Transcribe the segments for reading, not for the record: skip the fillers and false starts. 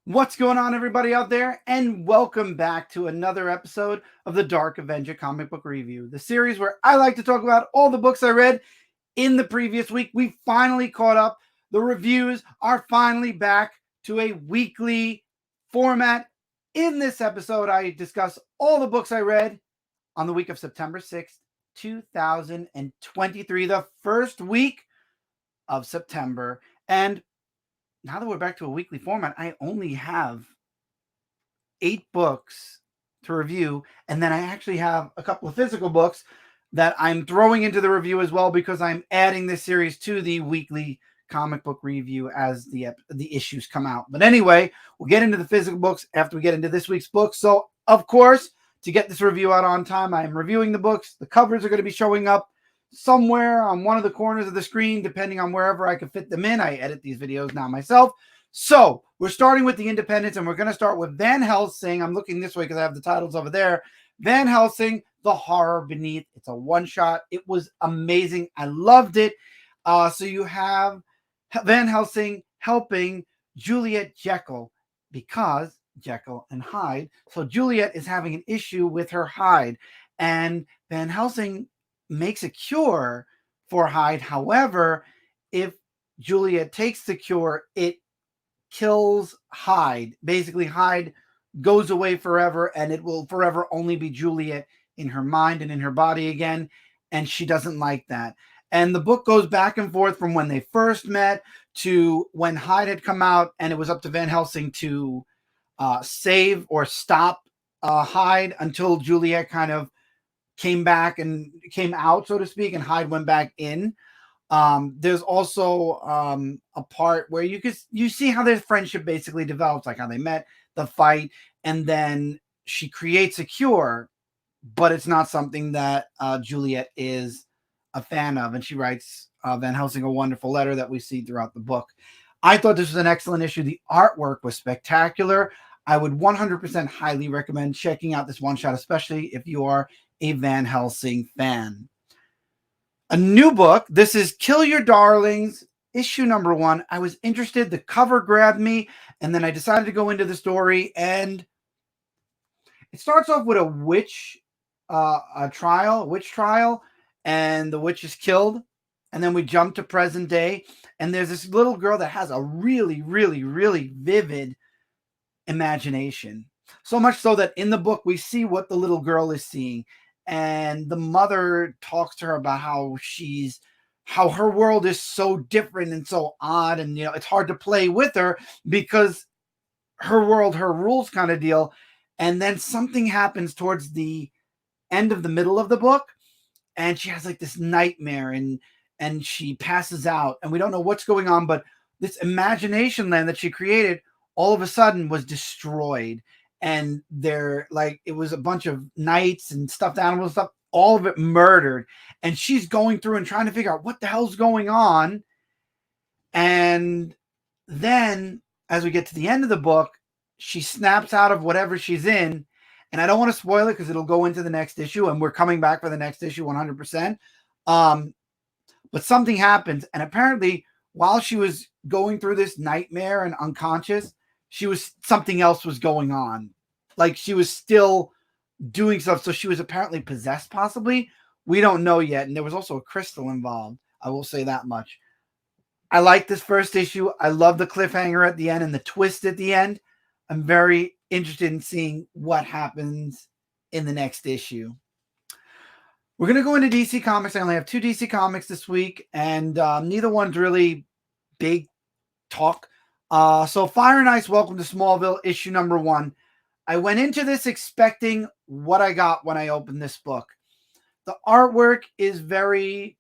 What's going on, everybody out there? And welcome back to another episode of the Dark Avenger comic book review, the series where I like to talk about all the books I read in the previous week. We finally caught up. The reviews are finally back to a weekly format. In this episode, I discuss all the books I read on the week of September 6th, 2023, the first week of September. And now that we're back to a weekly format, I only have 8 books to review, and then I actually have a couple of physical books that I'm throwing into the review as well because I'm adding this series to the weekly comic book review as the issues come out. But anyway, we'll get into the physical books after we get into this week's book. So, of course, to get this review out on time, I am reviewing the books. The covers are going to be showing up somewhere on one of the corners of the screen, depending on wherever I can fit them in. I edit these videos now myself. So we're starting with the independents, and we're going to start with Van Helsing. I'm looking this way because I have the titles over there. Van Helsing, The Horror Beneath. It's a one-shot. It was amazing. I loved it. So you have Van Helsing helping Juliet Jekyll because Jekyll and Hyde. So Juliet is having an issue with her Hyde, and Van Helsing makes a cure for Hyde. However, if Juliet takes the cure, it kills Hyde. Basically, Hyde goes away forever, and it will forever only be Juliet in her mind and in her body again, and she doesn't like that. And the book goes back and forth from when they first met to when Hyde had come out, and it was up to Van Helsing to save or stop Hyde until Juliet kind of came back and came out, so to speak, and Hyde went back in. There's also a part where you see how their friendship basically develops, like how they met, the fight, and then she creates a cure, but it's not something that Juliet is a fan of, and she writes Van Helsing a wonderful letter that we see throughout the book. I thought this was an excellent issue. The artwork was spectacular. I would 100% highly recommend checking out this one shot, especially if you are a Van Helsing fan. A new book. This is Kill Your Darlings, issue number 1. I was interested. The cover grabbed me, and then I decided to go into the story. And it starts off with a witch trial, and the witch is killed. And then we jump to present day, and there's this little girl that has a really, really, really vivid imagination. So much so that in the book we see what the little girl is seeing. And the mother talks to her about how her world is so different and so odd, and it's hard to play with her because her world, her rules kind of deal. And then something happens towards the end of the middle of the book, and she has like this nightmare, and she passes out, and we don't know what's going on, but this imagination land that she created all of a sudden was destroyed. And it was a bunch of knights and stuffed animals stuff, all of it murdered. And she's going through and trying to figure out what the hell's going on. And then as we get to the end of the book, she snaps out of whatever she's in. And I don't want to spoil it because it'll go into the next issue, and we're coming back for the next issue 100%. But something happens, and apparently while she was going through this nightmare and unconscious, something else was going on. Like she was still doing stuff. So she was apparently possessed, possibly. We don't know yet. And there was also a crystal involved. I will say that much. I like this first issue. I love the cliffhanger at the end and the twist at the end. I'm very interested in seeing what happens in the next issue. We're going to go into DC Comics. I only have 2 DC Comics this week, and neither one's really big talk. So Fire and Ice, Welcome to Smallville, issue number 1. I went into this expecting what I got when I opened this book. The artwork is very,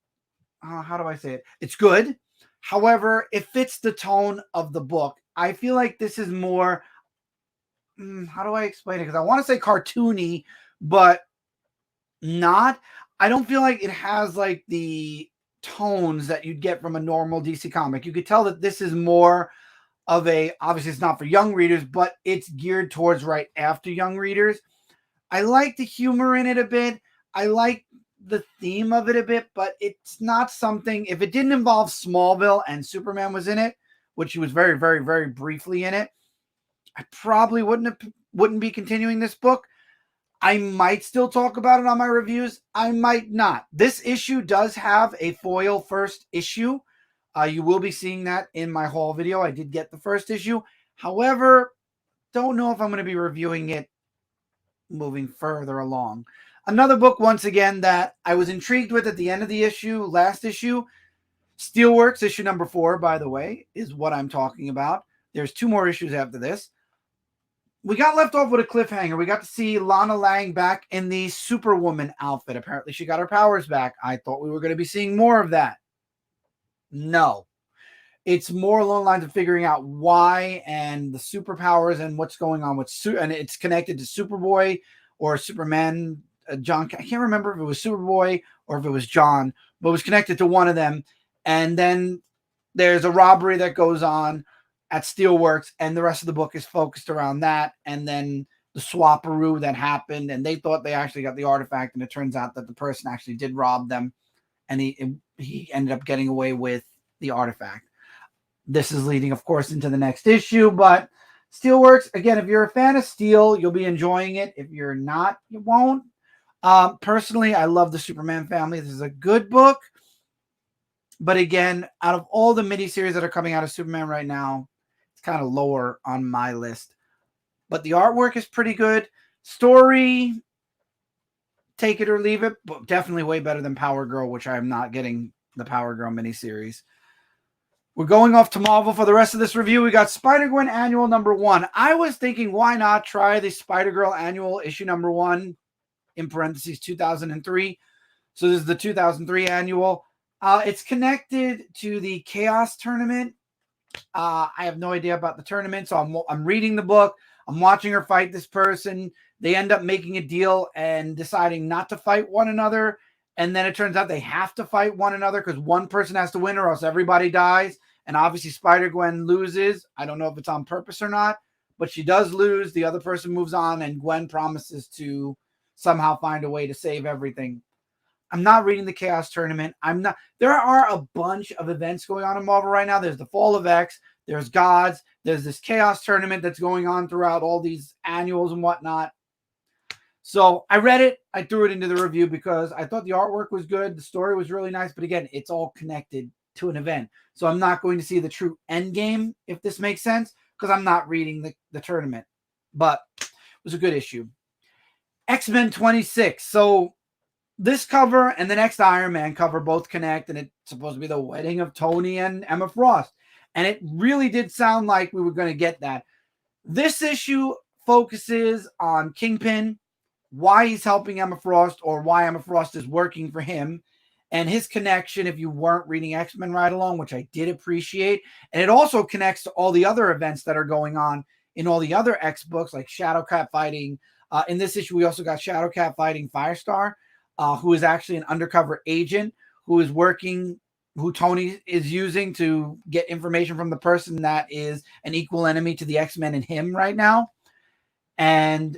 how do I say it? It's good. However, it fits the tone of the book. I feel like this is more, how do I explain it? Because I want to say cartoony, but not. I don't feel like it has like the tones that you'd get from a normal DC comic. You could tell that this is more of obviously it's not for young readers, but it's geared towards right after young readers. I like the humor in it a bit. I like the theme of it a bit, but it's not something, if it didn't involve Smallville and Superman was in it, which he was very, very, very briefly in it, I probably wouldn't be continuing this book. I might still talk about it on my reviews. I might not. This issue does have a foil first issue. You will be seeing that in my haul video. I did get the first issue. However, don't know if I'm going to be reviewing it moving further along. Another book, once again, that I was intrigued with at the end of the issue, last issue, Steelworks, issue number 4, by the way, is what I'm talking about. There's 2 more issues after this. We got left off with a cliffhanger. We got to see Lana Lang back in the Superwoman outfit. Apparently, she got her powers back. I thought we were going to be seeing more of that. No. It's more along the lines of figuring out why and the superpowers and what's going on with and it's connected to Superboy or Superman. John, I can't remember if it was Superboy or if it was John, but it was connected to one of them. And then there's a robbery that goes on at Steelworks, and the rest of the book is focused around that. And then the swapperoo that happened, and they thought they actually got the artifact, and it turns out that the person actually did rob them, and he ended up getting away with the artifact. This is leading, of course, into the next issue, but Steelworks, again, if you're a fan of Steel, you'll be enjoying it. If you're not, you won't. Personally, I love the Superman family. This is a good book. But again, out of all the miniseries that are coming out of Superman right now, it's kind of lower on my list. But the artwork is pretty good. Story, take it or leave it, but definitely way better than Power Girl, which I am not getting the Power Girl miniseries. We're going off to Marvel for the rest of this review. We got Spider-Gwen Annual number 1. I was thinking, why not try the Spider-Girl Annual issue number 1, in parentheses, 2003. So this is the 2003 Annual. It's connected to the Chaos Tournament. I have no idea about the tournament, so I'm reading the book. I'm watching her fight this person. They end up making a deal and deciding not to fight one another. And then it turns out they have to fight one another because one person has to win or else everybody dies. And obviously Spider-Gwen loses. I don't know if it's on purpose or not, but she does lose. The other person moves on, and Gwen promises to somehow find a way to save everything. I'm not reading the Chaos Tournament. There are a bunch of events going on in Marvel right now. There's the Fall of X. There's Gods. There's this Chaos Tournament that's going on throughout all these annuals and whatnot. So I read it. I threw it into the review because I thought the artwork was good. The story was really nice. But again, it's all connected to an event. So I'm not going to see the true end game, if this makes sense, because I'm not reading the tournament. But it was a good issue. X-Men 26. So this cover and the next Iron Man cover both connect, and it's supposed to be the wedding of Tony and Emma Frost. And it really did sound like we were going to get that. This issue focuses on Kingpin, why he's helping Emma Frost, or why Emma Frost is working for him, and his connection if you weren't reading X-Men Ride Along, which I did appreciate. And it also connects to all the other events that are going on in all the other X books, like Shadowcat fighting. In this issue, we also got Shadowcat fighting Firestar, who is actually an undercover agent who is working, who Tony is using to get information from the person that is an equal enemy to the X-Men and him right now. And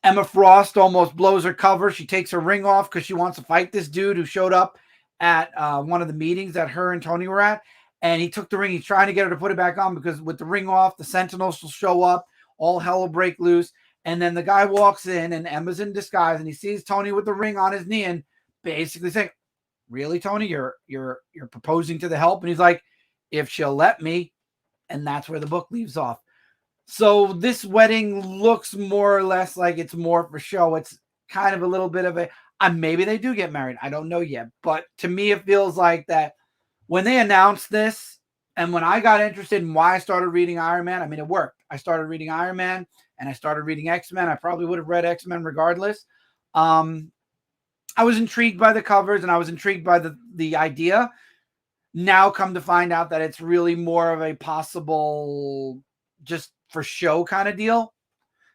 Emma Frost almost blows her cover. She takes her ring off because she wants to fight this dude who showed up at one of the meetings that her and Tony were at. And he took the ring. He's trying to get her to put it back on because with the ring off, the Sentinels will show up. All hell will break loose. And then the guy walks in, and Emma's in disguise, and he sees Tony with the ring on his knee and basically saying, "Really, Tony, you're proposing to the help?" And he's like, "If she'll let me." And that's where the book leaves off. So this wedding looks more or less like it's more for show. It's kind of a little bit of a, maybe they do get married. I don't know yet. But to me, it feels like that when they announced this and when I got interested in why I started reading Iron Man, I mean, it worked. I started reading Iron Man and I started reading X-Men. I probably would have read X-Men regardless. I was intrigued by the covers and I was intrigued by the idea. Now come to find out that it's really more of a possible just for show kind of deal.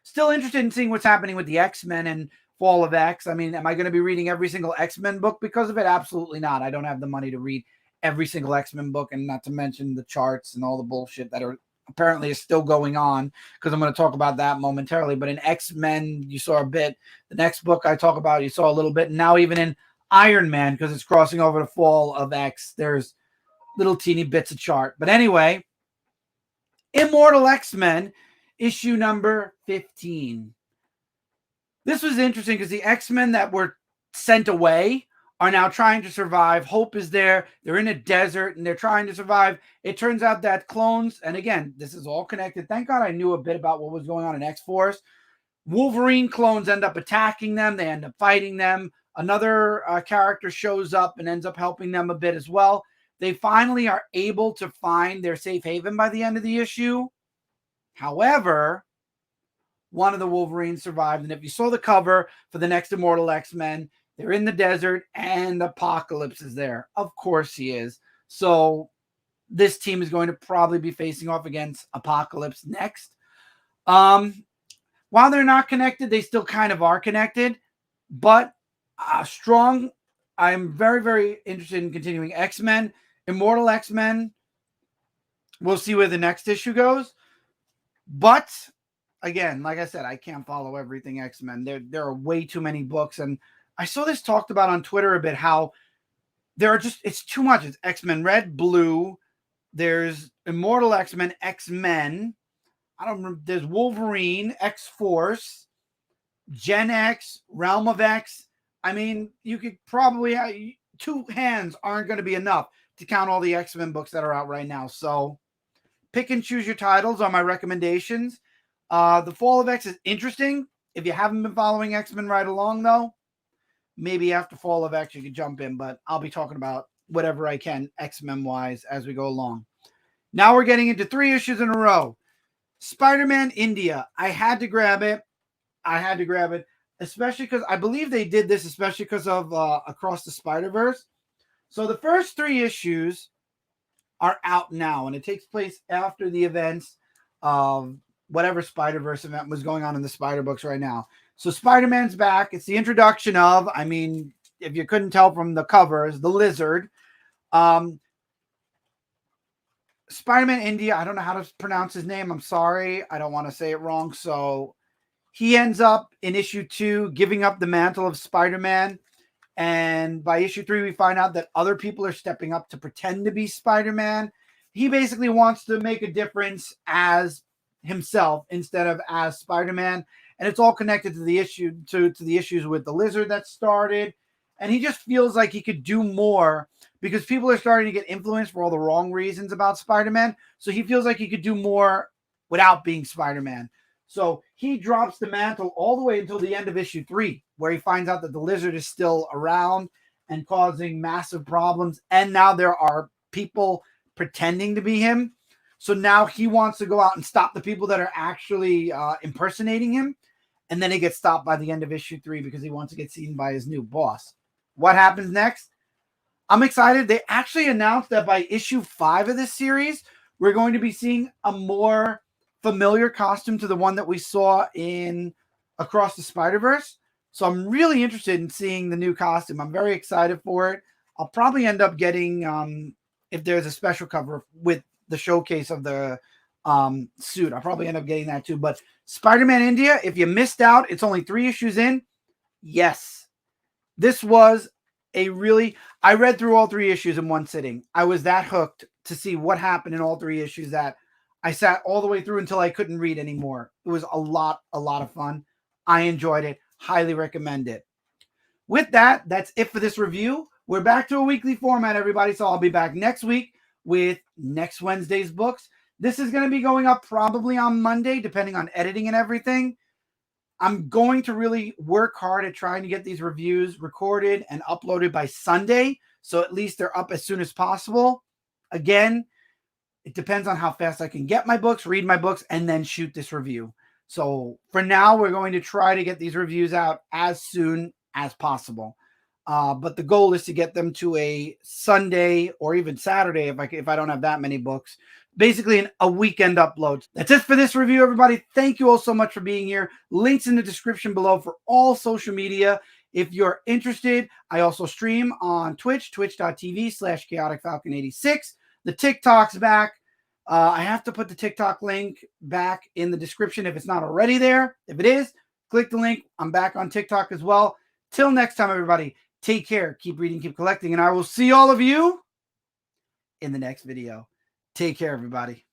Still interested in seeing what's happening with the X-Men and Fall of X. I mean, am I going to be reading every single X-Men book because of it? Absolutely not. I don't have the money to read every single X-Men book, and not to mention the charts and all the bullshit that are apparently is still going on, because I'm going to talk about that momentarily. But in X-Men, you saw a bit. The next book I talk about, you saw a little bit. And now even in Iron Man, because it's crossing over to Fall of X, there's little teeny bits of chart. But anyway, Immortal X-Men issue number 15. This was interesting because the X-Men that were sent away are now trying to survive. Hope is there. They're in a desert and they're trying to survive. It turns out that clones, and again, this is all connected. Thank God I knew a bit about what was going on in X-Force. Wolverine clones end up attacking them. They end up fighting them. Another character shows up and ends up helping them a bit as well. They finally are able to find their safe haven by the end of the issue. However, one of the Wolverines survived. And if you saw the cover for the next Immortal X-Men, they're in the desert and Apocalypse is there. Of course he is. So this team is going to probably be facing off against Apocalypse next. While they're not connected, they still kind of are connected. But strong, I'm very, very interested in continuing X-Men. Immortal X-Men, we'll see where the next issue goes. But again, like I said, I can't follow everything X-Men. There are way too many books. And I saw this talked about on Twitter a bit, how there are just, it's too much. It's X-Men Red, Blue. There's Immortal X-Men, X-Men. I don't remember. There's Wolverine, X-Force, Gen X, Realm of X. I mean, you could probably, two hands aren't going to be enough to count all the X-Men books that are out right now. So pick and choose your titles are my recommendations. The Fall of X is interesting. If you haven't been following X-Men right along, though, maybe after Fall of X you could jump in. But I'll be talking about whatever I can X-Men-wise as we go along. Now we're getting into 3 issues in a row. Spider-Man India. I had to grab it. Especially because I believe they did this, especially because of Across the Spider-Verse. So the first 3 issues are out now, and it takes place after the events of whatever Spider-Verse event was going on in the Spider-Books right now. So Spider-Man's back. It's the introduction of, I mean, if you couldn't tell from the covers, the Lizard. Spider-Man India, I don't know how to pronounce his name. I'm sorry. I don't want to say it wrong. So he ends up in issue 2 giving up the mantle of Spider-Man. And by issue 3, we find out that other people are stepping up to pretend to be Spider-Man. He basically wants to make a difference as himself instead of as Spider-Man. And it's all connected to the issue to the issues with the Lizard that started. And he just feels like he could do more because people are starting to get influenced for all the wrong reasons about Spider-Man. So he feels like he could do more without being Spider-Man. So he drops the mantle all the way until the end of issue 3, where he finds out that the Lizard is still around and causing massive problems. And now there are people pretending to be him. So now he wants to go out and stop the people that are actually impersonating him. And then he gets stopped by the end of issue 3 because he wants to get seen by his new boss. What happens next? I'm excited. They actually announced that by issue 5 of this series, we're going to be seeing a more familiar costume to the one that we saw in Across the Spider-Verse. So I'm really interested in seeing the new costume. I'm very excited for it. I'll probably end up getting, if there's a special cover with the showcase of the suit, I'll probably end up getting that too. But Spider-Man India, if you missed out, it's only 3 issues in. Yes, this was a really, I read through all 3 issues in one sitting. I was that hooked to see what happened in all 3 issues that I sat all the way through until I couldn't read anymore. It was a lot of fun. I enjoyed it. Highly recommend it. With that, that's it for this review. We're back to a weekly format, everybody. So I'll be back next week with next Wednesday's books. This is going to be going up probably on Monday, depending on editing and everything. I'm going to really work hard at trying to get these reviews recorded and uploaded by Sunday. So at least they're up as soon as possible. Again, it depends on how fast I can get my books, read my books, and then shoot this review. So for now, we're going to try to get these reviews out as soon as possible. But the goal is to get them to a Sunday or even Saturday if I don't have that many books. Basically a weekend upload. That's it for this review, everybody. Thank you all so much for being here. Links in the description below for all social media. If you're interested, I also stream on Twitch, twitch.tv/chaoticfalcon86. The TikTok's back. I have to put the TikTok link back in the description if it's not already there. If it is, click the link. I'm back on TikTok as well. Till next time, everybody, take care. Keep reading, keep collecting, and I will see all of you in the next video. Take care, everybody.